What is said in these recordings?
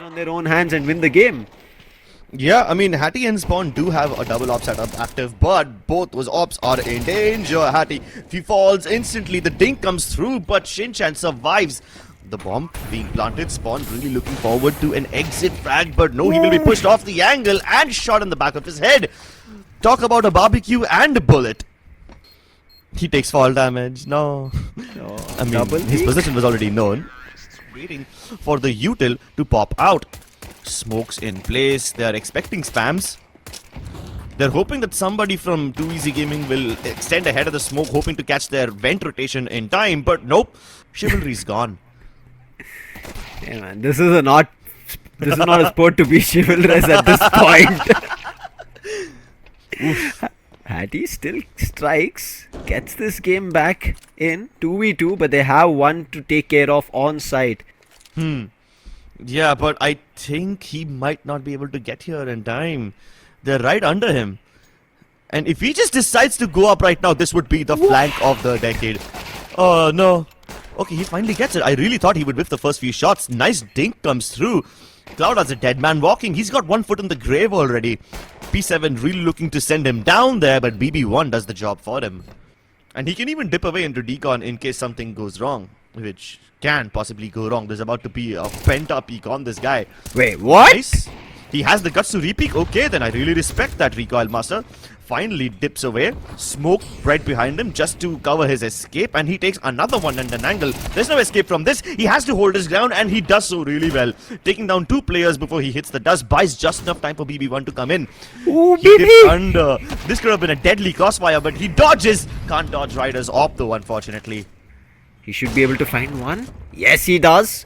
on their own hands and win the game. Yeah, I mean, Hattie and Spawn do have a double op setup active, but both those ops are in danger. Hattie, if he falls instantly, the dink comes through, but Shinchan survives. The bomb being planted, Spawn really looking forward to an exit frag, but no, he will be pushed off the angle and shot in the back of his head. Talk about a barbecue and a bullet. He takes fall damage. No. I mean, his position was already known. Waiting for the util to pop out. Smokes in place. They are expecting spams. They're hoping that somebody from Too Easy Gaming will extend ahead of the smoke, hoping to catch their vent rotation in time. But nope, Chivalry's gone. Yeah, man, this is not a sport to be chivalrous at this point. Hattie still strikes, gets this game back in 2v2, but they have one to take care of on site. Yeah, but I think he might not be able to get here in time. They're right under him. And if he just decides to go up right now, this would be the flank of the decade. Oh, no. Okay, he finally gets it. I really thought he would whiff the first few shots. Nice dink comes through. Cloud has a dead man walking. He's got 1 foot in the grave already. P7 really looking to send him down there, but BB1 does the job for him. And he can even dip away into decon in case something goes wrong, which can possibly go wrong. There's about to be a penta peek on this guy. Wait, what? Nice. He has the guts to repeak. Okay, then I really respect that recoil master. Finally dips away. Smoke right behind him just to cover his escape. And he takes another one and an angle. There's no escape from this. He has to hold his ground and he does so really well. Taking down 2 players before he hits the dust. Buys just enough time for BB1 to come in. Ooh, he dipped under. This could have been a deadly crossfire, but he dodges. Can't dodge Riders off though, unfortunately. He should be able to find one. Yes, he does.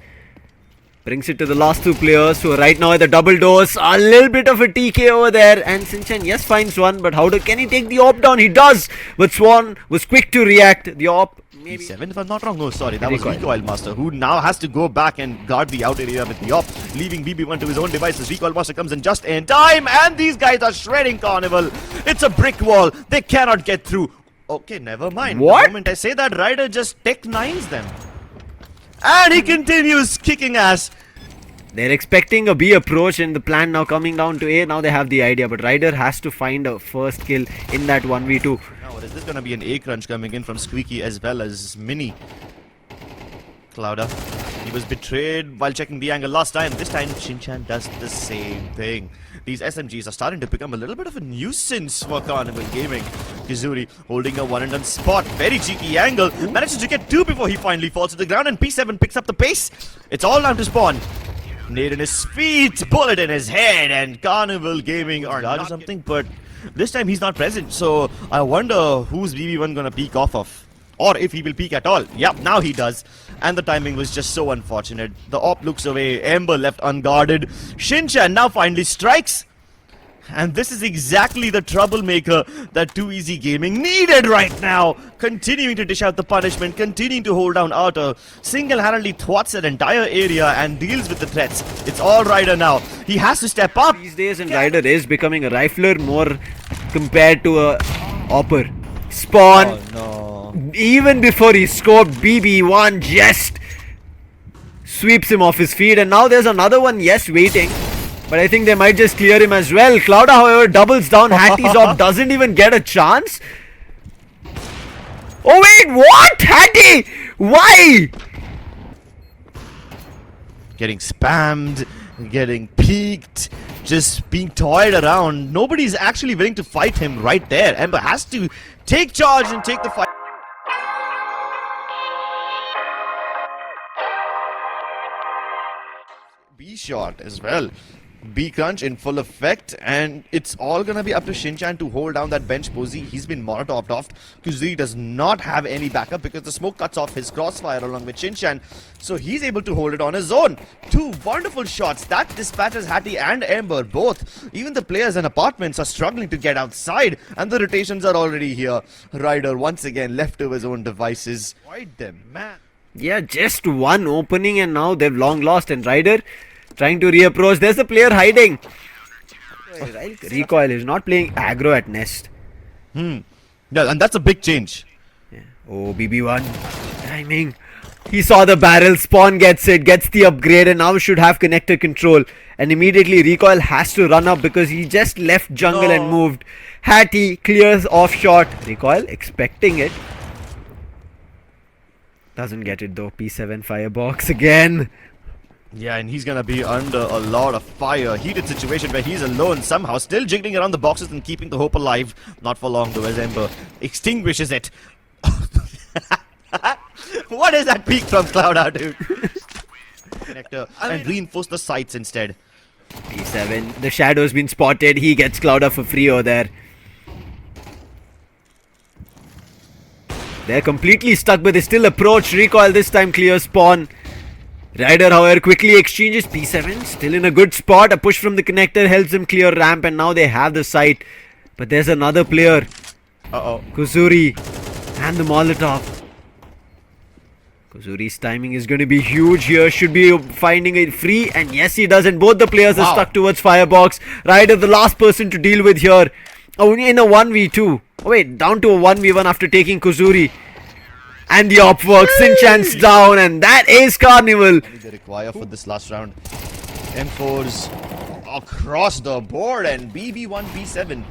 Brings it to the last 2 players who are right now at the double doors. A little bit of a TK over there. And Sinchan, yes, finds one. But can he take the op down? He does. But Swan was quick to react. The op, maybe. 7 if I'm not wrong. No, sorry. That was Recoil Master, who now has to go back and guard the out area with the op. Leaving BB1 to his own devices. Recoil Master comes in just in time. And these guys are shredding Carnival. It's a brick wall. They cannot get through. Okay, never mind. What? The moment I say that, Ryder just tech 9s them. And he continues kicking ass. They're expecting a B approach and the plan now coming down to A. Now they have the idea. But Ryder has to find a first kill in that 1v2. Now, is this going to be an A crunch coming in from Squeaky as well as Mini? Clouda. He was betrayed while checking the angle last time. This time, Shinchan does the same thing. These SMGs are starting to become a little bit of a nuisance for Carnival Gaming. Kizuri holding a one and done spot. Very cheeky angle. Manages to get 2 before he finally falls to the ground. And P7 picks up the pace. It's all down to Spawn. Nade in his feet, bullet in his head, and Carnival Gaming are not something, but this time he's not present. So I wonder who's BB1 gonna peek off of. Or if he will peek at all. Yep, now he does. And the timing was just so unfortunate. The op looks away, Ember left unguarded. Shinchan now finally strikes. And this is exactly the troublemaker that Too Easy Gaming needed right now. Continuing to dish out the punishment, continuing to hold down Outer. Single-handedly thwarts that entire area and deals with the threats. It's all Ryder now. He has to step up. These days, and Ryder is becoming a rifler more compared to a hopper. Spawn. Oh, no. Even before he scored, BB1 just sweeps him off his feet. And now there's another one, yes, waiting. But I think they might just clear him as well. Clouda, however, doubles down. Hattie's off, doesn't even get a chance. Oh wait, what? Hattie! Why? Getting spammed, getting peeked, just being toyed around. Nobody's actually willing to fight him right there. Ember has to take charge and take the fight. B shot as well. B crunch in full effect, and it's all gonna be up to Shinchan to hold down that bench posy. He's been molotoved off. Kuzuri does not have any backup because the smoke cuts off his crossfire along with Shinchan, so he's able to hold it on his own. 2 wonderful shots that dispatches Hattie and Ember both. Even the players in apartments are struggling to get outside, and the rotations are already here. Ryder once again left to his own devices. Avoid them, man. Yeah, just one opening and now they've long lost. And Ryder trying to reapproach. There's a player hiding. Recoil is not playing aggro at Nest. Yeah, and that's a big change. Yeah. Oh, BB1. Timing. He saw the barrel, Spawn gets it, gets the upgrade, and now should have connector control. And immediately Recoil has to run up because he just left jungle and moved. Hattie clears off shot. Recoil expecting it. Doesn't get it though. P7 firebox again. Yeah, and he's gonna be under a lot of fire. Heated situation where he's alone, somehow still jiggling around the boxes and keeping the hope alive. Not for long though, as Ember extinguishes it. What is that peek from Clouda, dude? Connector and reinforce the sights instead. P7, the shadow's been spotted. He gets Clouda for free over there. They're completely stuck, but they still approach. Recoil this time clears Spawn. Ryder, however, quickly exchanges. P7 still in a good spot. A push from the connector helps them clear ramp, and now they have the sight. But there's another player. Kuzuri and the Molotov. Kuzuri's timing is going to be huge here. Should be finding it free, and yes, he does. And both the players are stuck towards firebox. Ryder, the last person to deal with here. Only in a 1v2. Oh wait, down to a 1v1 after taking Kuzuri. And the op works. Sinchan's down, and that is Carnival. They require for this last round. M4s across the board, and BB1, B7.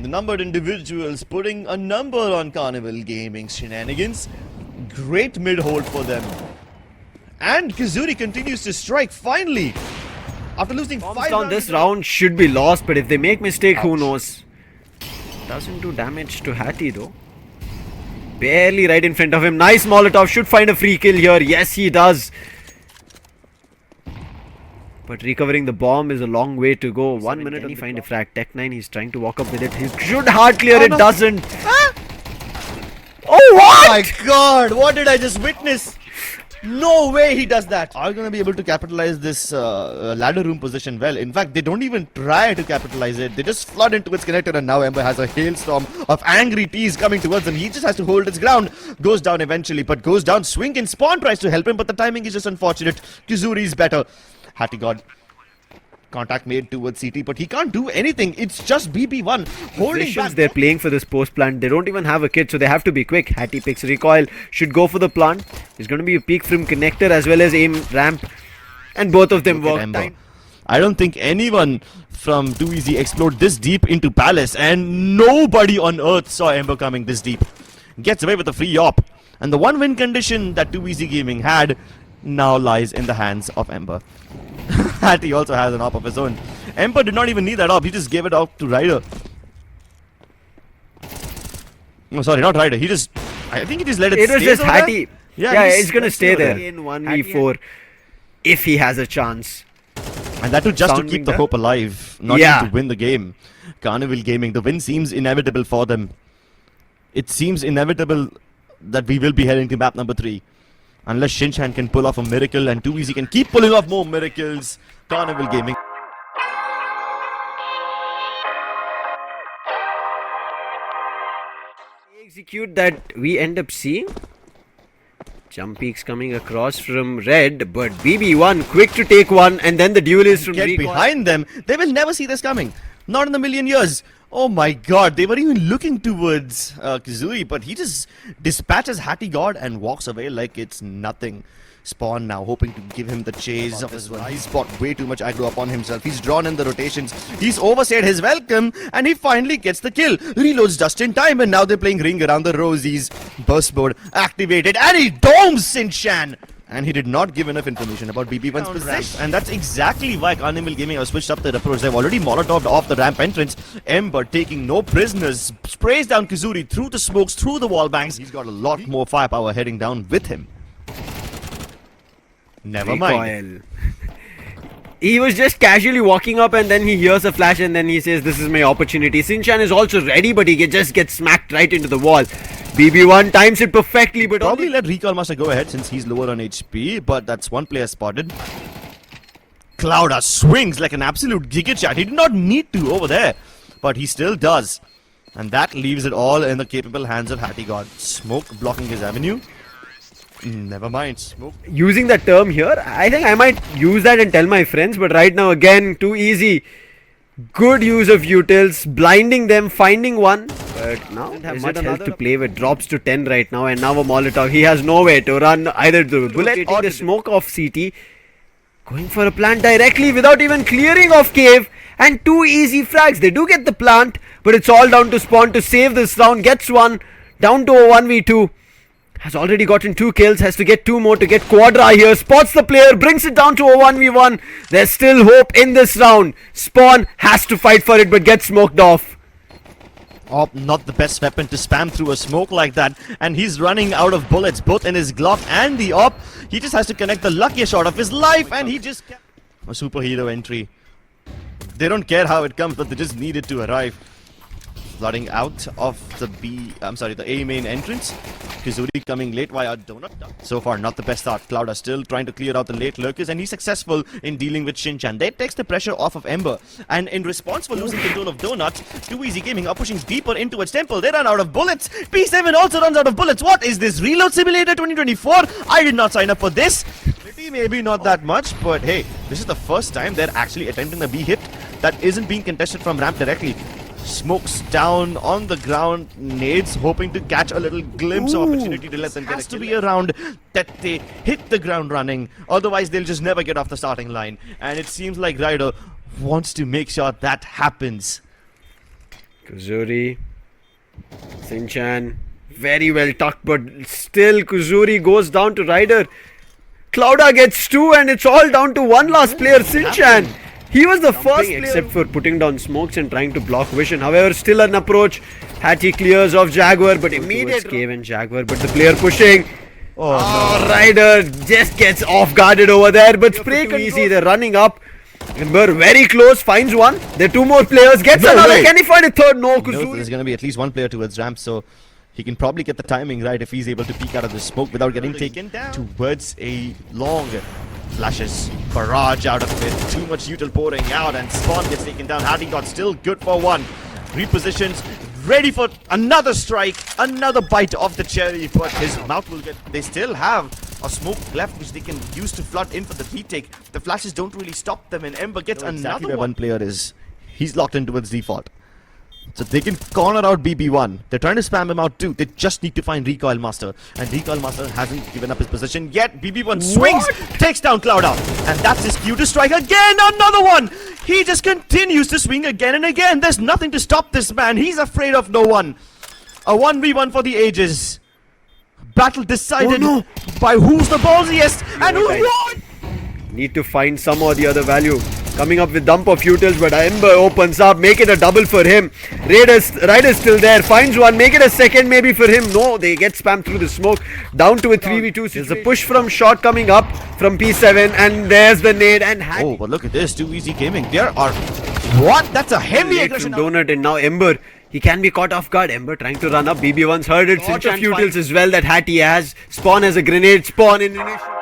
The numbered individuals putting a number on Carnival Gaming's shenanigans. Great mid-hold for them. And Kuzuri continues to strike finally. After losing 5 rounds. This round should be lost, but if they make mistake, who knows? Doesn't do damage to Hattie though. Barely right in front of him. Nice Molotov. Should find a free kill here. Yes, he does. But recovering the bomb is a long way to go. 1 minute and he find a frag. Tech9, he's trying to walk up with it. He should hard clear it. Doesn't. Oh, what? Oh my god, what did I just witness? No way he does that. Are going to be able to capitalize this ladder room position well. In fact, they don't even try to capitalize it. They just flood into its connector, and now Ember has a hailstorm of angry T's coming towards him. He just has to hold his ground. Goes down eventually, but goes down. Swing and Spawn tries to help him, but the timing is just unfortunate. Kuzuri's better. Hattie got contact made towards CT, but he can't do anything. It's just BB1 holding back. They're playing for this post plant. They don't even have a kit, so they have to be quick. Hattie picks Recoil. Should go for the plant. There's going to be a peek from connector as well as aim ramp, and both of them work. I don't think anyone from Too Easy explored this deep into Palace, and nobody on earth saw Ember coming this deep. Gets away with a free op, and the one win condition that Too Easy Gaming had now lies in the hands of Ember. Hattie also has an op of his own. Ember did not even need that op, he just gave it out to Ryder. No, sorry, not Ryder. He just, I think he just let it stay. It was just Hattie. There. Yeah, it's gonna stay there in 1v4 if he has a chance. And that too just to keep the hope alive, not even to win the game. Carnival Gaming, the win seems inevitable for them. It seems inevitable that we will be heading to map number 3. Unless Shinchan can pull off a miracle and Too Easy can keep pulling off more miracles. Carnival Gaming. Execute that we end up seeing. Jump peaks coming across from red, but BB1 quick to take one, and then the duel is from Get behind them. They will never see this coming. Not in a million years. Oh my god, they were even looking towards Kuzuri, but he just dispatches Hattie God and walks away like it's nothing. Spawn now hoping to give him the chase of his one. He's bought way too much aggro upon himself. He's drawn in the rotations. He's overstayed his welcome, and he finally gets the kill. Reloads just in time, and now they're playing ring around the rosies. Burst mode activated, and he domes Sinchan. And he did not give enough information about BB1's position. And that's exactly why Carnival Gaming have switched up their approach. They've already molotoved off the ramp entrance. Ember taking no prisoners. Sprays down Kuzuri through the smokes, through the wall banks. He's got a lot more firepower heading down with him. Never mind. He was just casually walking up, and then he hears a flash, and then he says, "This is my opportunity." Sinchan is also ready, but he just gets smacked right into the wall. BB1 times it perfectly, but probably let Recoil Master go ahead since he's lower on HP, but that's one player spotted. Clouda swings like an absolute gigachat. He did not need to over there, but he still does. And that leaves it all in the capable hands of Hattie God. Smoke blocking his avenue. Never mind. Smoke. Using that term here, I think I might use that and tell my friends, but right now again, Too Easy. Good use of utils, blinding them, finding one. But now doesn't have much health to play with. Drops to 10 right now, and now a Molotov. He has nowhere to run either the bullet or the smoke off CT. Going for a plant directly without even clearing off cave. And 2 easy frags. They do get the plant, but it's all down to Spawn to save this round. Gets one. Down to a 1v2. Has already gotten 2 kills. Has to get 2 more to get Quadra here. Spots the player. Brings it down to a 1v1. There's still hope in this round. Spawn has to fight for it, but gets smoked off. Oh, not the best weapon to spam through a smoke like that. And he's running out of bullets, both in his Glock and the AWP. He just has to connect the luckiest shot of his life, and he just... A superhero entry. They don't care how it comes, but they just need it to arrive. Flooding out of the A main entrance. Kizuri coming late via Donut. So far, not the best start. Cloud are still trying to clear out the late lurkers, and he's successful in dealing with Shinchan. That takes the pressure off of Ember. And in response for losing control of Donut, Too Easy Gaming are pushing deeper into its temple. They run out of bullets. P7 also runs out of bullets. What is this? Reload Simulator 2024? I did not sign up for this. Maybe not that much, but hey, this is the first time they're actually attempting a B hit that isn't being contested from ramp directly. Smokes down on the ground, nades hoping to catch a little glimpse of opportunity to let them get has to be a round that they hit the ground running, otherwise they'll just never get off the starting line. And it seems like Ryder wants to make sure that happens. Kuzuri, Sinchan, very well tucked, but still Kuzuri goes down to Ryder. Clouda gets 2, and it's all down to one last player, Sinchan. He was the first player, except for putting down smokes and trying to block vision. However, still an approach. Hattie clears off Jaguar, but immediate cave and Jaguar, but the player pushing. Oh, no. Ryder just gets off guarded over there, but spray too easy. They're running up. Ember very close, finds one. There are 2 more players, gets another. Way. Can he find a third? No, Kuzuri. There's going to be at least 1 player towards ramp, so he can probably get the timing right if he's able to peek out of the smoke without getting taken down towards a long flashes barrage out of it. Too much util pouring out, and Spawn gets taken down. Hattie got still good for 1. Repositions, ready for another strike, another bite of the cherry, but his mouth will get... They still have a smoke left which they can use to flood in for the retake. The flashes don't really stop them, and Ember gets another one. Player is... He's locked into its default. So they can corner out BB1. They're trying to spam him out too. They just need to find Recoil Master. And Recoil Master hasn't given up his position yet. BB1 swings, takes down Clouda. And that's his cue to strike again. Another one. He just continues to swing again and again. There's nothing to stop this man. He's afraid of no one. A 1v1 for the ages. Battle decided by who's the ballsiest and who's won. Need to find some or the other value. Coming up with dump of utils, but Ember opens up, make it a double for him. Ryder's still there, finds one, make it a second maybe for him. No, they get spammed through the smoke. Down to a 3v2. There's a push from short coming up from P7, and there's the nade and Hattie. Oh, but look at this, Too Easy Gaming. There are... What? That's a heavy aggression. Donut, and now Ember. He can be caught off guard. Ember trying to run up. BB1's heard it. Cinch of utils as well that Hattie has. Spawn has a grenade. Spawn in initial.